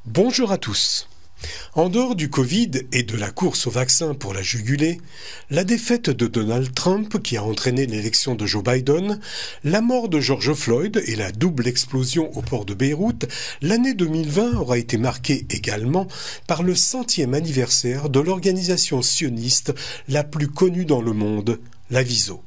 Bonjour à tous. En dehors du Covid et de la course au vaccin pour la juguler, la défaite de Donald Trump qui a entraîné l'élection de Joe Biden, la mort de George Floyd et la double explosion au port de Beyrouth, l'année 2020 aura été marquée également par le 100e anniversaire de l'organisation sioniste la plus connue dans le monde, la WISO.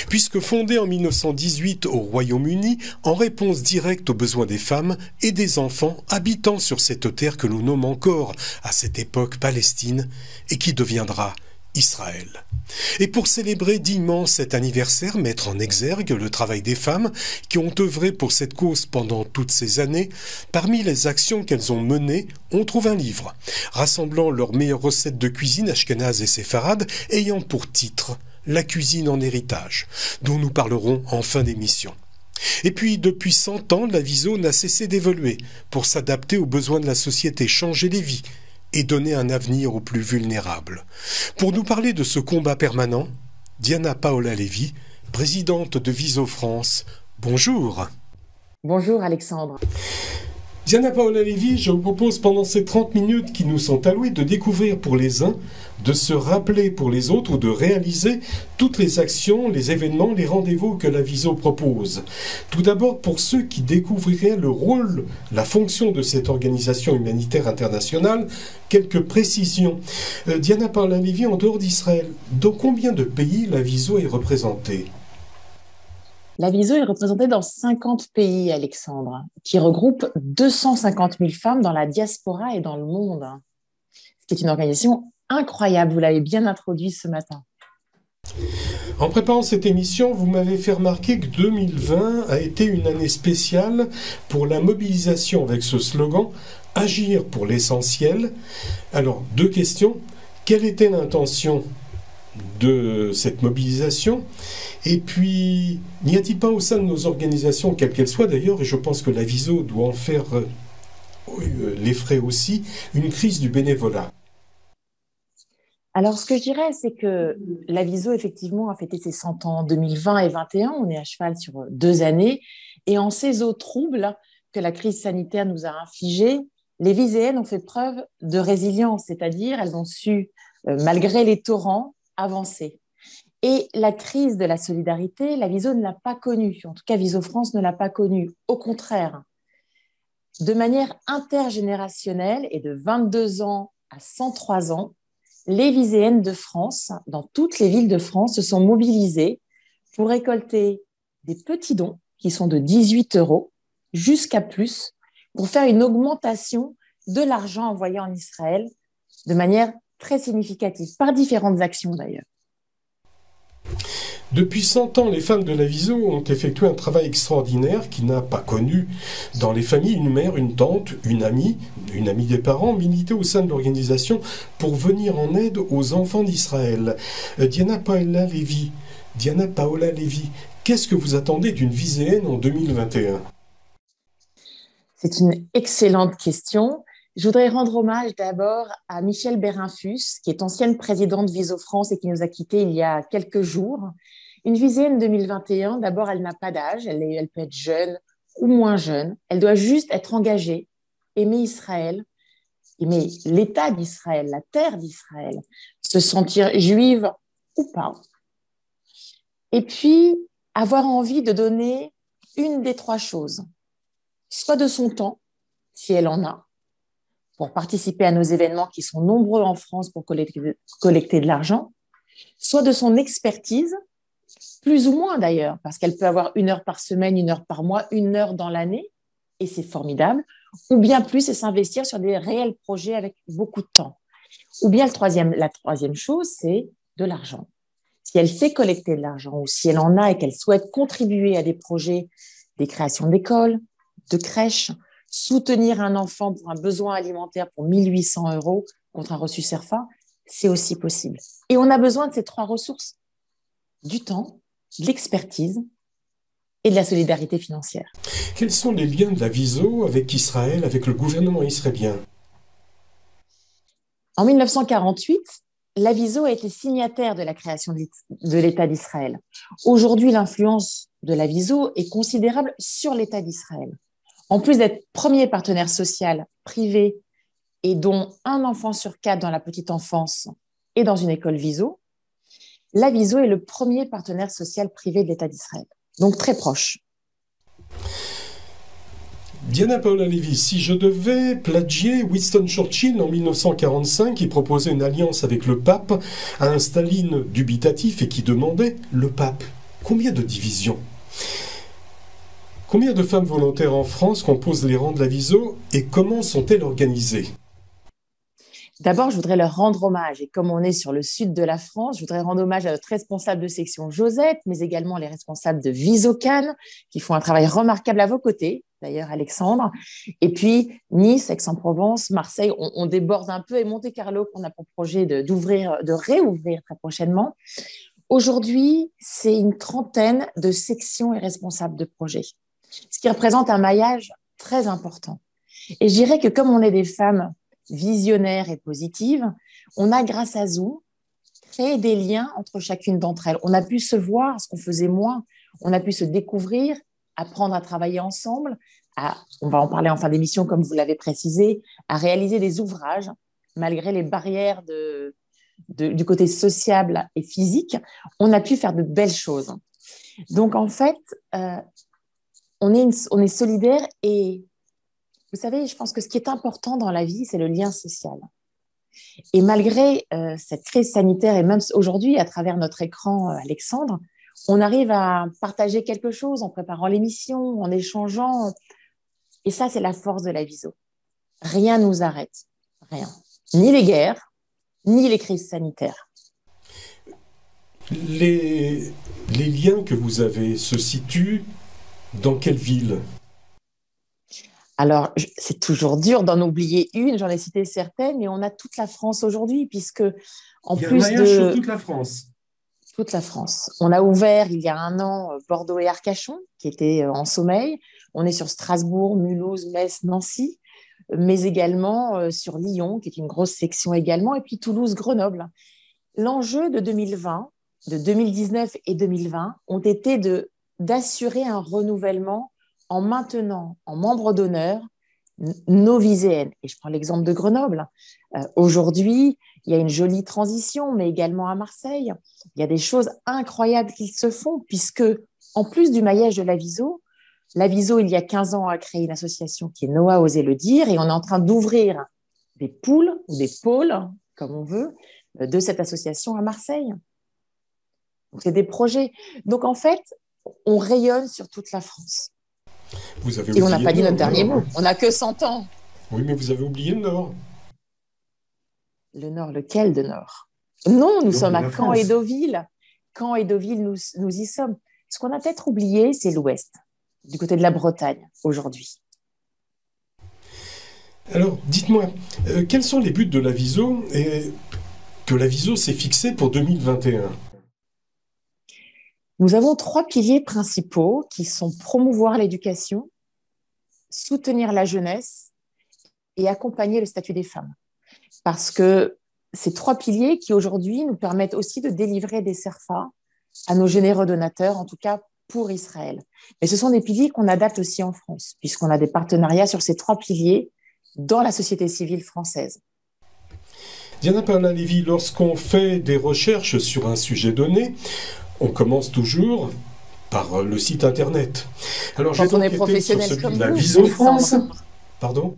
Puisque fondée en 1918 au Royaume-Uni, en réponse directe aux besoins des femmes et des enfants habitant sur cette terre que l'on nomme encore, à cette époque, Palestine, et qui deviendra Israël. Et pour célébrer dignement cet anniversaire, mettre en exergue le travail des femmes qui ont œuvré pour cette cause pendant toutes ces années, parmi les actions qu'elles ont menées, on trouve un livre, rassemblant leurs meilleures recettes de cuisine ashkénaze et séfarade, ayant pour titre La cuisine en héritage, dont nous parlerons en fin d'émission. Et puis, depuis 100 ans, la WISO n'a cessé d'évoluer pour s'adapter aux besoins de la société, changer les vies et donner un avenir aux plus vulnérables. Pour nous parler de ce combat permanent, Diana Paola Lévy, présidente de WISO France. Bonjour. Bonjour Alexandre. Diana Paola Lévy, je vous propose pendant ces 30 minutes qui nous sont allouées de découvrir pour les uns, de se rappeler pour les autres ou de réaliser toutes les actions, les événements, les rendez-vous que la WISO propose. Tout d'abord, pour ceux qui découvriraient le rôle, la fonction de cette organisation humanitaire internationale, quelques précisions. Diana Paola Lévy, en dehors d'Israël, dans combien de pays la WISO est représentée ? La WISO est représentée dans 50 pays, Alexandre, qui regroupent 250 000 femmes dans la diaspora et dans le monde. Ce qui est une organisation incroyable, vous l'avez bien introduit ce matin. En préparant cette émission, vous m'avez fait remarquer que 2020 a été une année spéciale pour la mobilisation avec ce slogan « Agir pour l'essentiel ». Alors, deux questions. Quelle était l'intention de cette mobilisation ? Et puis, n'y a-t-il pas au sein de nos organisations, quelles qu'elles soient d'ailleurs, et je pense que la WISO doit en faire les frais aussi, une crise du bénévolat ? Alors, ce que je dirais, c'est que la WISO, effectivement, a fêté ses 100 ans en 2020 et 2021. On est à cheval sur 2 années. Et en ces eaux troubles que la crise sanitaire nous a infligées, les Viséennes ont fait preuve de résilience, c'est-à-dire elles ont su, malgré les torrents, avancer. Et la crise de la solidarité, la WISO ne l'a pas connue. En tout cas, WISO France ne l'a pas connue. Au contraire, de manière intergénérationnelle et de 22 ans à 103 ans, les Viséennes de France, dans toutes les villes de France, se sont mobilisées pour récolter des petits dons qui sont de 18 € jusqu'à plus pour faire une augmentation de l'argent envoyé en Israël de manière très significative, par différentes actions d'ailleurs. Depuis 100 ans, les femmes de la WISO ont effectué un travail extraordinaire qui n'a pas connu dans les familles une mère, une tante, une amie des parents, militer au sein de l'organisation pour venir en aide aux enfants d'Israël. Diana Paola Lévy, qu'est-ce que vous attendez d'une Viséenne en 2021 ? C'est une excellente question. Je voudrais rendre hommage d'abord à Michèle Bérinfus, qui est ancienne présidente de WISO France et qui nous a quittés il y a quelques jours. Une Viséenne 2021, d'abord, elle n'a pas d'âge, elle peut être jeune ou moins jeune. Elle doit juste être engagée, aimer Israël, aimer l'État d'Israël, la terre d'Israël, se sentir juive ou pas. Et puis, avoir envie de donner une des 3 choses, soit de son temps, si elle en a, pour participer à nos événements qui sont nombreux en France pour collecter de l'argent, soit de son expertise, plus ou moins d'ailleurs, parce qu'elle peut avoir 1 heure par semaine, 1 heure par mois, 1 heure dans l'année, et c'est formidable, ou bien plus et s'investir sur des réels projets avec beaucoup de temps. Ou bien la troisième chose, c'est de l'argent. Si elle sait collecter de l'argent, ou si elle en a et qu'elle souhaite contribuer à des projets, des créations d'écoles, de crèches, soutenir un enfant pour un besoin alimentaire pour 1 800 € contre un reçu CERFA, c'est aussi possible. Et on a besoin de ces 3 ressources, du temps, de l'expertise et de la solidarité financière. Quels sont les liens de la WISO avec Israël, avec le gouvernement israélien ? En 1948, la WISO a été signataire de la création de l'État d'Israël. Aujourd'hui, l'influence de la WISO est considérable sur l'État d'Israël. En plus d'être premier partenaire social privé et dont un enfant sur quatre dans la petite enfance est dans une école Viso, la Viso est le premier partenaire social privé de l'État d'Israël, donc très proche. Diana Paola-Lévy, si je devais plagier Winston Churchill en 1945, qui proposait une alliance avec le pape à un Staline dubitatif et qui demandait « Le pape, combien de divisions ? Combien de femmes volontaires en France composent les rangs de la Viso et comment sont-elles organisées ?» D'abord, je voudrais leur rendre hommage. Et comme on est sur le sud de la France, je voudrais rendre hommage à notre responsable de section Josette, mais également les responsables de Visocan, qui font un travail remarquable à vos côtés, d'ailleurs Alexandre. Et puis Nice, Aix-en-Provence, Marseille, on déborde un peu, et Monte-Carlo, qu'on a pour projet de réouvrir très prochainement. Aujourd'hui, c'est une trentaine de sections et responsables de projets, ce qui représente un maillage très important. Et je dirais que comme on est des femmes visionnaires et positives, on a, grâce à Zoom, créé des liens entre chacune d'entre elles. On a pu se voir, ce qu'on faisait moins, on a pu se découvrir, apprendre à travailler ensemble, on va en parler en fin d'émission, comme vous l'avez précisé, à réaliser des ouvrages, malgré les barrières du côté sociable et physique, on a pu faire de belles choses. Donc, en fait, on est solidaires et vous savez, je pense que ce qui est important dans la vie, c'est le lien social. Et malgré cette crise sanitaire, et même aujourd'hui, à travers notre écran, Alexandre, on arrive à partager quelque chose en préparant l'émission, en échangeant. Et ça, c'est la force de la Viso. Rien ne nous arrête. Rien. Ni les guerres, ni les crises sanitaires. Les liens que vous avez se situent dans quelle ville ? Alors, c'est toujours dur d'en oublier une, j'en ai cité certaines, mais on a toute la France aujourd'hui, puisque en plus de... sur toute la France. Toute la France. On a ouvert il y a un an Bordeaux et Arcachon, qui étaient en sommeil. On est sur Strasbourg, Mulhouse, Metz, Nancy, mais également sur Lyon, qui est une grosse section également, et puis Toulouse, Grenoble. L'enjeu de 2020, de 2019 et 2020 ont été d'assurer un renouvellement en maintenant en membre d'honneur nos viséennes. Et je prends l'exemple de Grenoble. Aujourd'hui, il y a une jolie transition, mais également à Marseille. Il y a des choses incroyables qui se font, puisque, en plus du maillage de la Viso, il y a 15 ans, a créé une association qui est Noah Osez le dire, et on est en train d'ouvrir des pools ou des pôles, comme on veut, de cette association à Marseille. Donc, c'est des projets. Donc, en fait, on rayonne sur toute la France. Et on n'a pas dit notre dernier mot. On n'a que 100 ans. Oui, mais vous avez oublié le Nord. Le Nord, lequel de Nord? Non, nous sommes à Caen et Deauville. Caen et Deauville, nous y sommes. Ce qu'on a peut-être oublié, c'est l'Ouest, du côté de la Bretagne, aujourd'hui. Alors, dites-moi, quels sont les buts de la Viso et que la Viso s'est fixée pour 2021? Nous avons 3 piliers principaux qui sont promouvoir l'éducation, soutenir la jeunesse et accompagner le statut des femmes. Parce que ces 3 piliers qui aujourd'hui nous permettent aussi de délivrer des CERFA à nos généreux donateurs, en tout cas pour Israël. Mais ce sont des piliers qu'on adapte aussi en France, puisqu'on a des partenariats sur ces 3 piliers dans la société civile française. Diana Paola-Lévy, lorsqu'on fait des recherches sur un sujet donné, on commence toujours par le site internet. Alors, quand on est professionnel comme vous, Viso France. Pardon ?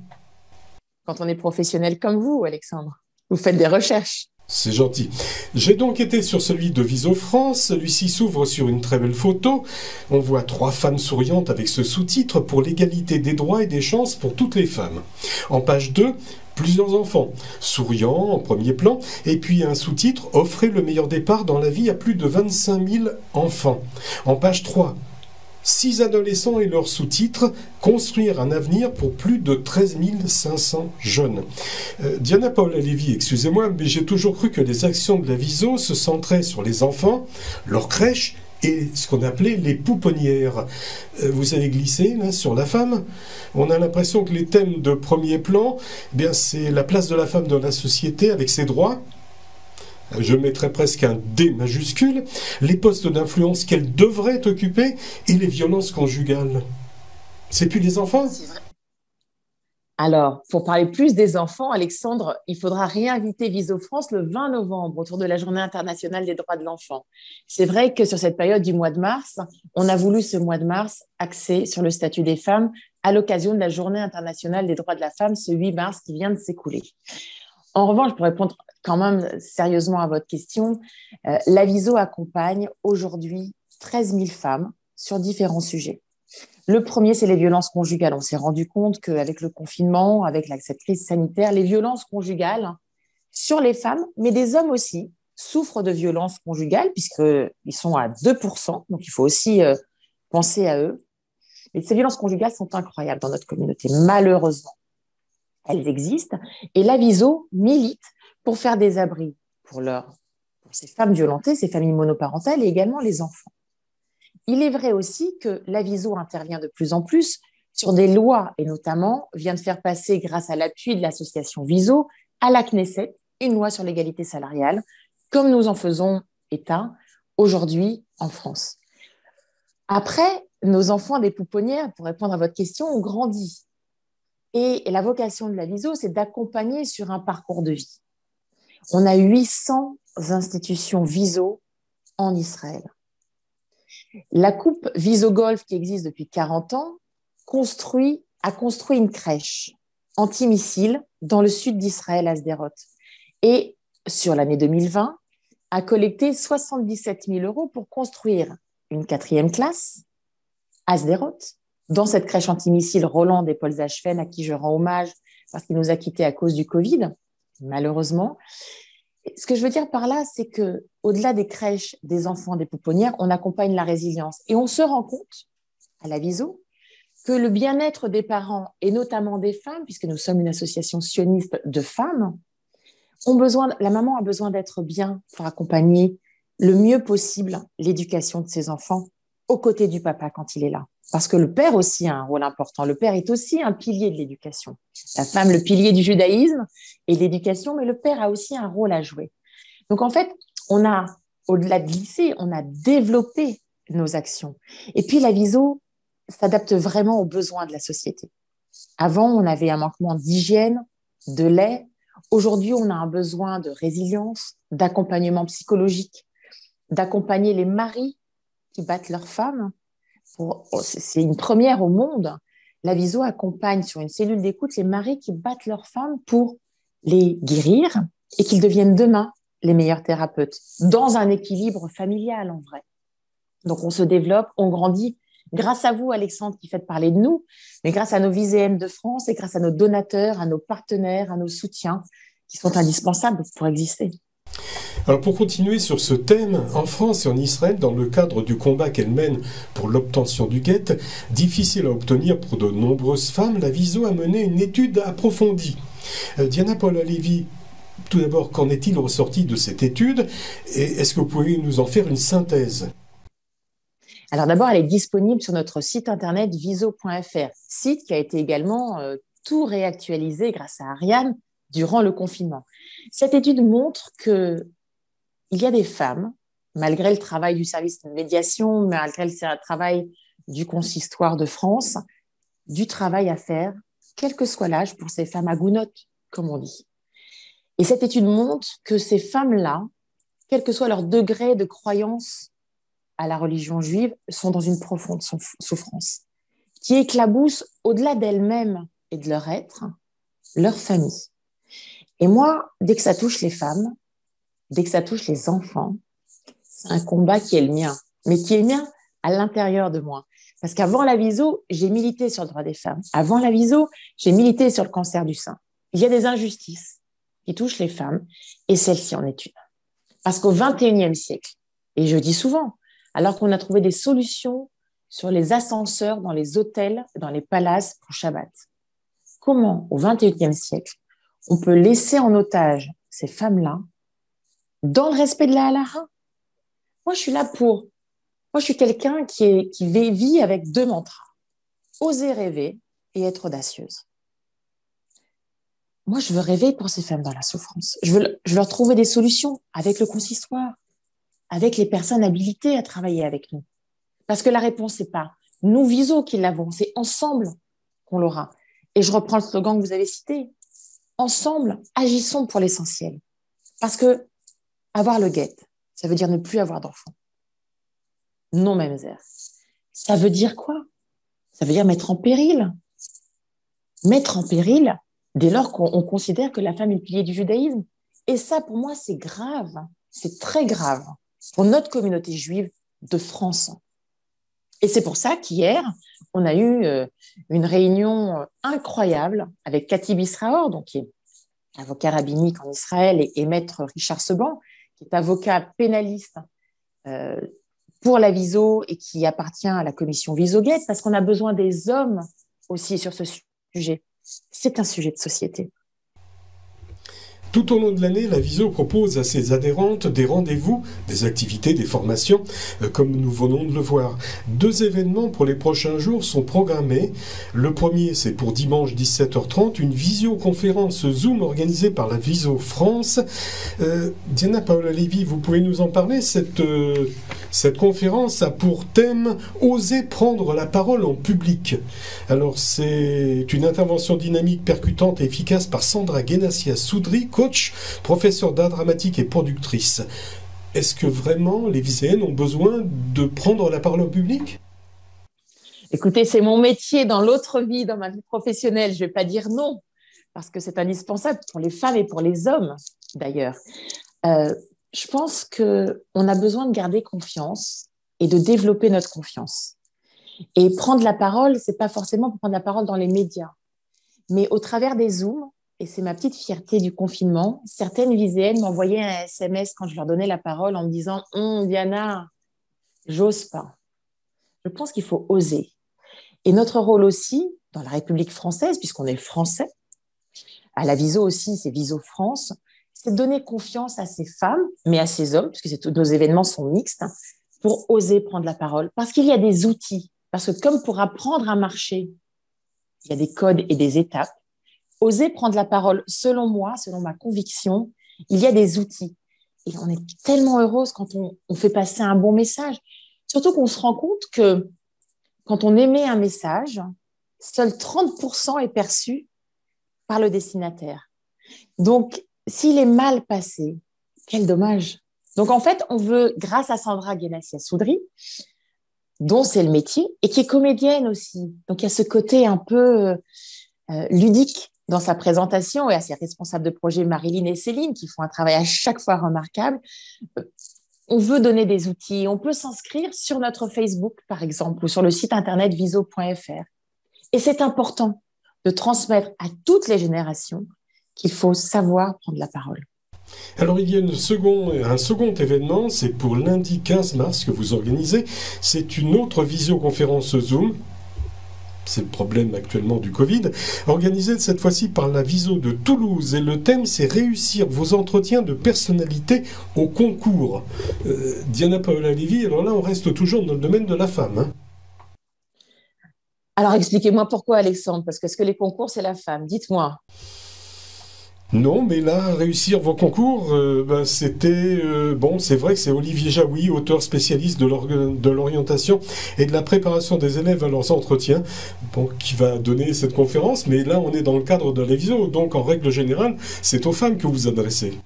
Quand on est professionnel comme vous, Alexandre, vous faites des recherches. C'est gentil. J'ai donc été sur celui de Viso France. Celui-ci s'ouvre sur une très belle photo. On voit 3 femmes souriantes avec ce sous-titre « Pour l'égalité des droits et des chances pour toutes les femmes ». En page 2, plusieurs enfants, souriants en premier plan, et puis un sous-titre « Offrez le meilleur départ dans la vie à plus de 25 000 enfants ». En page 3, 6 adolescents et leur sous-titre « Construire un avenir pour plus de 13 500 jeunes ». Diana Paola-Lévy, excusez-moi, mais j'ai toujours cru que les actions de la Viso se centraient sur les enfants, leur crèche et ce qu'on appelait les pouponnières. Vous avez glissé là, sur la femme. On a l'impression que les thèmes de premier plan, eh bien, c'est la place de la femme dans la société avec ses droits. Je mettrais presque un D majuscule, les postes d'influence qu'elle devrait occuper et les violences conjugales. C'est plus les enfants ? Alors, pour parler plus des enfants, Alexandre, il faudra réinviter Viso France le 20 novembre autour de la Journée internationale des droits de l'enfant. C'est vrai que sur cette période du mois de mars, on a voulu ce mois de mars axé sur le statut des femmes à l'occasion de la Journée internationale des droits de la femme, ce 8 mars qui vient de s'écouler. En revanche, pour répondre quand même sérieusement à votre question, la Viso accompagne aujourd'hui 13 000 femmes sur différents sujets. Le premier, c'est les violences conjugales. On s'est rendu compte qu'avec le confinement, avec cette crise sanitaire, les violences conjugales sur les femmes, mais des hommes aussi, souffrent de violences conjugales, puisqu'ils sont à 2%, donc il faut aussi penser à eux. Et ces violences conjugales sont incroyables dans notre communauté, malheureusement. Elles existent, et la Viso milite pour faire des abris pour ces femmes violentées, ces familles monoparentales et également les enfants. Il est vrai aussi que la Viso intervient de plus en plus sur des lois et notamment vient de faire passer, grâce à l'appui de l'association Viso, à la Knesset, une loi sur l'égalité salariale, comme nous en faisons état aujourd'hui en France. Après, nos enfants des pouponnières, pour répondre à votre question, ont grandi. Et la vocation de la Viso, c'est d'accompagner sur un parcours de vie. On a 800 institutions Viso en Israël. La coupe Viso Golf, qui existe depuis 40 ans, a construit une crèche antimissile dans le sud d'Israël, à Sderot. Et sur l'année 2020, a collecté 77 000 € pour construire une 4e classe à Sderot, dans cette crèche antimissile Roland des Paul Zachfen, à qui je rends hommage parce qu'il nous a quittés à cause du Covid, malheureusement. Ce que je veux dire par là, c'est qu'au-delà des crèches, des enfants, des pouponnières, on accompagne la résilience. Et on se rend compte, à la Viso, que le bien-être des parents, et notamment des femmes, puisque nous sommes une association sioniste de femmes, la maman a besoin d'être bien pour accompagner le mieux possible l'éducation de ses enfants aux côtés du papa quand il est là. Parce que le père aussi a un rôle important. Le père est aussi un pilier de l'éducation. La femme, le pilier du judaïsme et de l'éducation, mais le père a aussi un rôle à jouer. Donc, en fait, au-delà de lycée, on a développé nos actions. Et puis, la Viso s'adapte vraiment aux besoins de la société. Avant, on avait un manquement d'hygiène, de lait. Aujourd'hui, on a un besoin de résilience, d'accompagnement psychologique, d'accompagner les maris qui battent leurs femmes. C'est une première au monde. La Viso accompagne sur une cellule d'écoute les maris qui battent leurs femmes pour les guérir et qu'ils deviennent demain les meilleurs thérapeutes, dans un équilibre familial en vrai. Donc on se développe, on grandit, grâce à vous Alexandre qui faites parler de nous, mais grâce à nos VISEM de France et grâce à nos donateurs, à nos partenaires, à nos soutiens qui sont indispensables pour exister. Alors pour continuer sur ce thème, en France et en Israël, dans le cadre du combat qu'elle mène pour l'obtention du guet, difficile à obtenir pour de nombreuses femmes, la Viso a mené une étude approfondie. Diana Paul-Alevi, tout d'abord, qu'en est-il ressorti de cette étude et est-ce que vous pouvez nous en faire une synthèse ? Alors d'abord, elle est disponible sur notre site internet viso.fr, site qui a été également tout réactualisé grâce à Ariane durant le confinement. Cette étude montre qu'il y a des femmes, malgré le travail du service de médiation, malgré le travail du consistoire de France, du travail à faire, quel que soit l'âge, pour ces femmes agounottes, comme on dit. Et cette étude montre que ces femmes-là, quel que soit leur degré de croyance à la religion juive, sont dans une profonde souffrance, qui éclabousse au-delà d'elles-mêmes et de leur être, leur famille. Et moi, dès que ça touche les femmes, dès que ça touche les enfants, c'est un combat qui est le mien, mais qui est le mien à l'intérieur de moi. Parce qu'avant la Viso, j'ai milité sur le droit des femmes. Avant la Viso, j'ai milité sur le cancer du sein. Il y a des injustices qui touchent les femmes, et celle-ci en est une. Parce qu'au XXIe siècle, et je dis souvent, alors qu'on a trouvé des solutions sur les ascenseurs dans les hôtels, dans les palaces pour Shabbat, comment, au XXIe siècle, on peut laisser en otage ces femmes-là dans le respect de la halakha? Moi, je suis quelqu'un qui vit avec 2 mantras. Oser rêver et être audacieuse. Moi, je veux rêver pour ces femmes dans la souffrance. Je veux leur trouver des solutions avec le consistoire, avec les personnes habilitées à travailler avec nous. Parce que la réponse, c'est pas nous Viso qui l'avons, c'est ensemble qu'on l'aura. Et je reprends le slogan que vous avez cité. Ensemble, agissons pour l'essentiel. Parce que avoir le guet, ça veut dire ne plus avoir d'enfants. Non, Mamzer. Ça veut dire quoi? Ça veut dire mettre en péril. Mettre en péril dès lors qu'on considère que la femme est le pilier du judaïsme. Et ça, pour moi, c'est grave. C'est très grave pour notre communauté juive de France. Et c'est pour ça qu'hier, on a eu une réunion incroyable avec Cathy Bisraor, donc qui est avocat rabbinique en Israël, et maître Richard Seban, qui est avocat pénaliste pour la Viso et qui appartient à la commission Viso-Guet, parce qu'on a besoin des hommes aussi sur ce sujet. C'est un sujet de société. Tout au long de l'année, la Viso propose à ses adhérentes des rendez-vous, des activités, des formations, comme nous venons de le voir. 2 événements pour les prochains jours sont programmés. Le premier, c'est pour dimanche 17h30, une visioconférence Zoom organisée par la Viso France. Diana Paola-Lévy, vous pouvez nous en parler? Cette conférence a pour thème « Oser prendre la parole en public ». Alors, c'est une intervention dynamique, percutante et efficace par Sandra Guénassia-Soudry, coach, professeur d'art dramatique et productrice. Est-ce que vraiment les Viséennes ont besoin de prendre la parole en public? Écoutez, c'est mon métier dans l'autre vie, dans ma vie professionnelle. Je ne vais pas dire non, parce que c'est indispensable pour les femmes et pour les hommes, d'ailleurs. Je pense qu'on a besoin de garder confiance et de développer notre confiance. Et prendre la parole, ce n'est pas forcément pour prendre la parole dans les médias, mais au travers des Zooms, et c'est ma petite fierté du confinement, certaines Viséennes m'envoyaient un SMS quand je leur donnais la parole en me disant « Diana, j'ose pas ». Je pense qu'il faut oser. Et notre rôle aussi, dans la République française, puisqu'on est français, à la Viso aussi, c'est Viso France, c'est de donner confiance à ces femmes, mais à ces hommes, puisque nos événements sont mixtes, pour oser prendre la parole. Parce qu'il y a des outils. Parce que comme pour apprendre à marcher, il y a des codes et des étapes, oser prendre la parole, selon moi, selon ma conviction, il y a des outils. Et on est tellement heureuse quand on fait passer un bon message. Surtout qu'on se rend compte que quand on émet un message, seul 30% est perçu par le destinataire. Donc, s'il est mal passé, quel dommage. Donc, en fait, on veut, grâce à Sandra Guénassia-Soudry, dont c'est le métier, et qui est comédienne aussi. Donc, il y a ce côté un peu ludique dans sa présentation, et à ses responsables de projet Marilyn et Céline, qui font un travail à chaque fois remarquable. On veut donner des outils. On peut s'inscrire sur notre Facebook, par exemple, ou sur le site internet viso.fr. Et c'est important de transmettre à toutes les générations qu'il faut savoir prendre la parole. Alors il y a un second événement, c'est pour lundi 15 mars que vous organisez. C'est une autre visioconférence Zoom. C'est le problème actuellement du Covid, organisée cette fois-ci par la Viso de Toulouse. Et le thème, c'est réussir vos entretiens de personnalité au concours. Diana Paola-Lévy, alors là, on reste toujours dans le domaine de la femme. Hein. Alors expliquez-moi pourquoi, Alexandre, parce que est-ce que les concours, c'est la femme? Dites-moi. Non, mais là, réussir vos concours, c'était... bon, c'est vrai que c'est Olivier Jaoui, auteur spécialiste de l'orientation et de la préparation des élèves à leurs entretiens, bon, qui va donner cette conférence. Mais là, on est dans le cadre de la Viso, donc en règle générale, c'est aux femmes que vous adressez.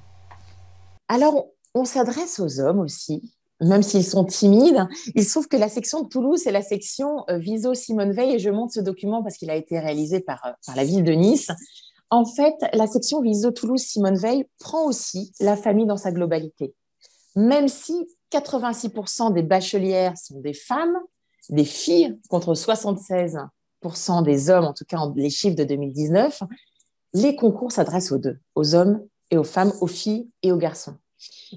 Alors, on s'adresse aux hommes aussi, même s'ils sont timides. Il se trouve que la section de Toulouse, c'est la section Viso Simone Veil, et je montre ce document parce qu'il a été réalisé par la ville de Nice. En fait, la section Viso Toulouse Simone Veil prend aussi la famille dans sa globalité. Même si 86% des bachelières sont des femmes, des filles, contre 76% des hommes, en tout cas les chiffres de 2019, les concours s'adressent aux deux, aux hommes et aux femmes, aux filles et aux garçons.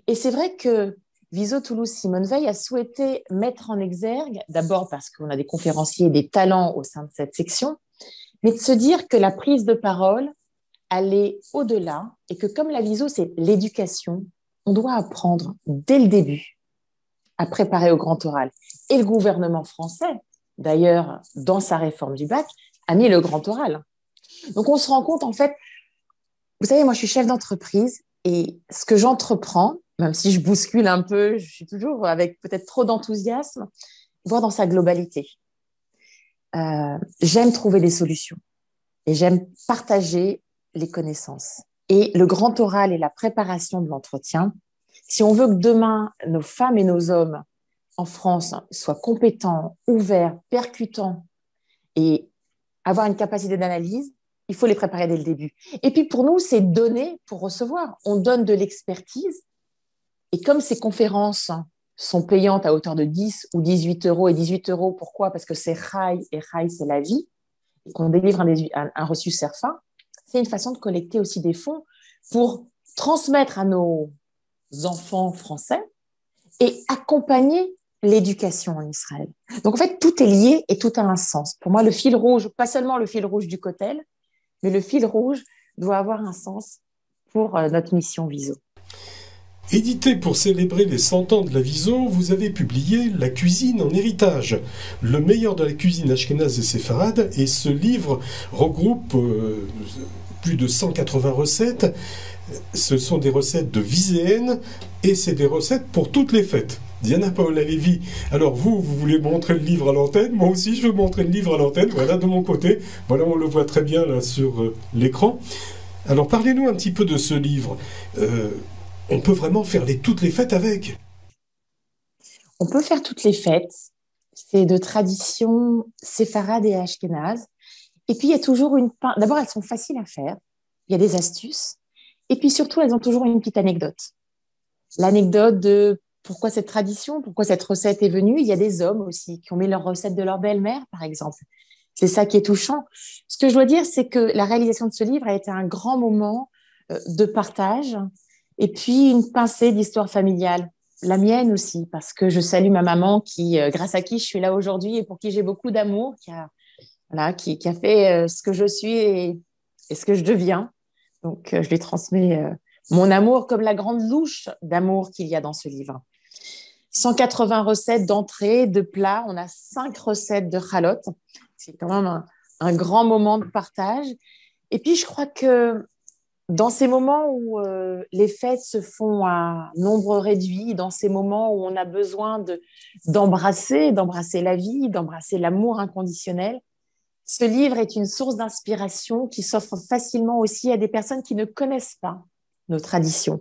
Et c'est vrai que Viso Toulouse Simone Veil a souhaité mettre en exergue, d'abord parce qu'on a des conférenciers et des talents au sein de cette section, mais de se dire que la prise de parole allait au-delà et que comme la Viso, c'est l'éducation, on doit apprendre dès le début à préparer au grand oral. Et le gouvernement français, d'ailleurs, dans sa réforme du bac, a mis le grand oral. Donc, on se rend compte, en fait, vous savez, moi, je suis chef d'entreprise et ce que j'entreprends, même si je bouscule un peu, je suis toujours avec peut-être trop d'enthousiasme, voir dans sa globalité. J'aime trouver des solutions. et j'aime partager les connaissances. Et le grand oral et la préparation de l'entretien, si on veut que demain, nos femmes et nos hommes en France soient compétents, ouverts, percutants et avoir une capacité d'analyse, il faut les préparer dès le début. Et puis pour nous, c'est donner pour recevoir. On donne de l'expertise. Et comme ces conférences sont payantes à hauteur de 10 ou 18 euros, et 18 euros, pourquoi? Parce que c'est RAI, et RAI, c'est la vie, et qu'on délivre un reçu CERFA, c'est une façon de collecter aussi des fonds pour transmettre à nos enfants français et accompagner l'éducation en Israël. Donc en fait, tout est lié et tout a un sens. Pour moi, le fil rouge, pas seulement le fil rouge du Kotel, mais le fil rouge doit avoir un sens pour notre mission Viso. Édité pour célébrer les 100 ans de la Viso, vous avez publié La cuisine en héritage, le meilleur de la cuisine ashkénaze et séfarade, et ce livre regroupe plus de 180 recettes. Ce sont des recettes de Viséenne et c'est des recettes pour toutes les fêtes. Diana Paola Lévy, alors vous voulez montrer le livre à l'antenne, moi aussi je veux montrer le livre à l'antenne, voilà de mon côté, voilà on le voit très bien là sur l'écran. Alors parlez-nous un petit peu de ce livre. On peut vraiment faire toutes les fêtes avec. On peut faire toutes les fêtes, c'est de tradition séfarade et ashkénaze. Et puis il y a toujours d'abord elles sont faciles à faire, il y a des astuces, et puis surtout elles ont toujours une petite anecdote. L'anecdote de pourquoi cette tradition, pourquoi cette recette est venue. Il y a des hommes aussi qui ont mis leur recette de leur belle-mère, par exemple. C'est ça qui est touchant. Ce que je dois dire, c'est que la réalisation de ce livre a été un grand moment de partage et puis une pincée d'histoire familiale. La mienne aussi, parce que je salue ma maman grâce à qui je suis là aujourd'hui et pour qui j'ai beaucoup d'amour, qui a fait ce que je suis et ce que je deviens. Donc, je lui transmets mon amour comme la grande louche d'amour qu'il y a dans ce livre. 180 recettes d'entrée, de plats. On a 5 recettes de chalotes. C'est quand même un grand moment de partage. Et puis, je crois que dans ces moments où les fêtes se font à nombre réduit, dans ces moments où on a besoin d'embrasser la vie, d'embrasser l'amour inconditionnel, ce livre est une source d'inspiration qui s'offre facilement aussi à des personnes qui ne connaissent pas nos traditions.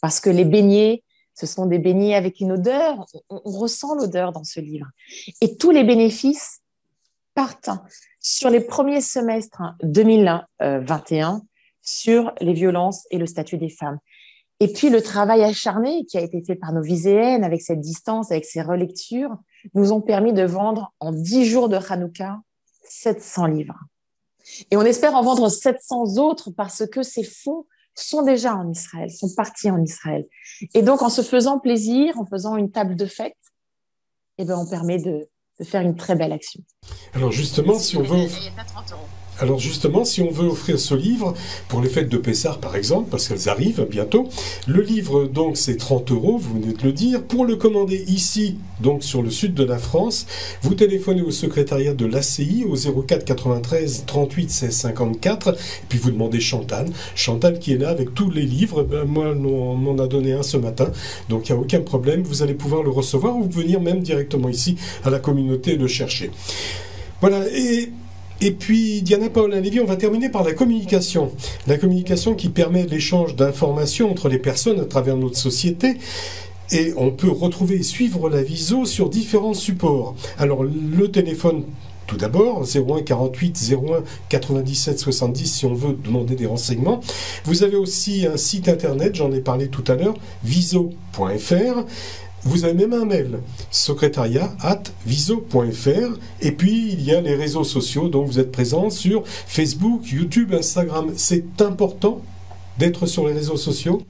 Parce que les beignets, ce sont des beignets avec une odeur, on ressent l'odeur dans ce livre. Et tous les bénéfices partent sur les premiers semestres 2021 sur les violences et le statut des femmes. Et puis le travail acharné qui a été fait par nos Viséennes avec cette distance, avec ces relectures, nous ont permis de vendre en 10 jours de Hanouka 700 livres. Et on espère en vendre 700 autres parce que ces fonds sont déjà en Israël, sont partis en Israël. Et donc, en se faisant plaisir, en faisant une table de fête, eh ben, on permet de faire une très belle action. Alors justement, si on veut... Alors justement, si on veut offrir ce livre pour les fêtes de Pessah par exemple, parce qu'elles arrivent bientôt, le livre donc c'est 30 euros, vous venez de le dire. Pour le commander ici, donc sur le sud de la France, vous téléphonez au secrétariat de l'ACI au 04 93 38 16 54 et puis vous demandez Chantal qui est là avec tous les livres. Moi on m'en a donné un ce matin, donc il n'y a aucun problème, vous allez pouvoir le recevoir ou venir même directement ici à la communauté le chercher. Voilà, et puis, Diana Paola Lévy, on va terminer par la communication. La communication qui permet l'échange d'informations entre les personnes à travers notre société. Et on peut retrouver et suivre la Viso sur différents supports. Alors, le téléphone, tout d'abord, 01 48 01 97 70 si on veut demander des renseignements. Vous avez aussi un site internet, j'en ai parlé tout à l'heure, viso.fr. Vous avez même un mail, secrétariat@viso.fr. Et puis, il y a les réseaux sociaux, donc vous êtes présents sur Facebook, YouTube, Instagram. C'est important d'être sur les réseaux sociaux?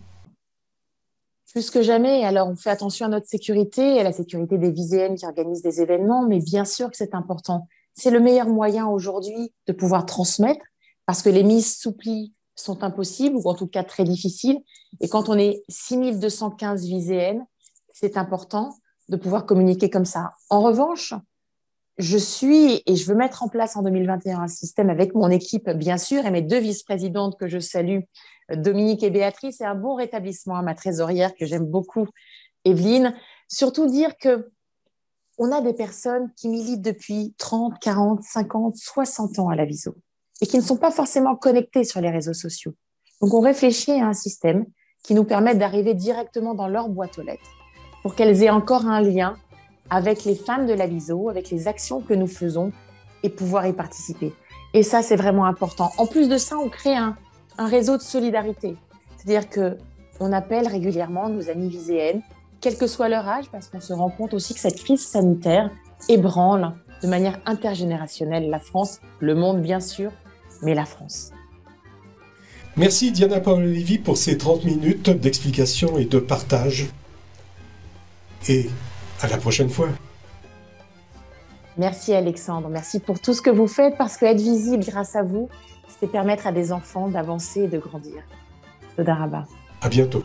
Plus que jamais. Alors, on fait attention à notre sécurité, à la sécurité des Viséennes qui organisent des événements, mais bien sûr que c'est important. C'est le meilleur moyen aujourd'hui de pouvoir transmettre, parce que les mises sous pli sont impossibles, ou en tout cas très difficiles. Et quand on est 6215 Viséennes, c'est important de pouvoir communiquer comme ça. En revanche, je veux mettre en place en 2021 un système avec mon équipe, bien sûr, et mes 2 vice-présidentes que je salue, Dominique et Béatrice, et un bon rétablissement à ma trésorière que j'aime beaucoup, Evelyne. Surtout dire que on a des personnes qui militent depuis 30, 40, 50, 60 ans à la Viso. et qui ne sont pas forcément connectés sur les réseaux sociaux. Donc, on réfléchit à un système qui nous permette d'arriver directement dans leur boîte aux lettres pour qu'elles aient encore un lien avec les femmes de la VISO, avec les actions que nous faisons et pouvoir y participer. Et ça, c'est vraiment important. En plus de ça, on crée un réseau de solidarité. C'est-à-dire qu'on appelle régulièrement nos amis viséennes, quel que soit leur âge, parce qu'on se rend compte aussi que cette crise sanitaire ébranle de manière intergénérationnelle la France, le monde bien sûr, mais la France. Merci Diana Paoli pour ces 30 minutes d'explication et de partage. Et à la prochaine fois. Merci Alexandre, merci pour tout ce que vous faites, parce qu'être visible grâce à vous, c'est permettre à des enfants d'avancer et de grandir. Toda Rabba. À bientôt.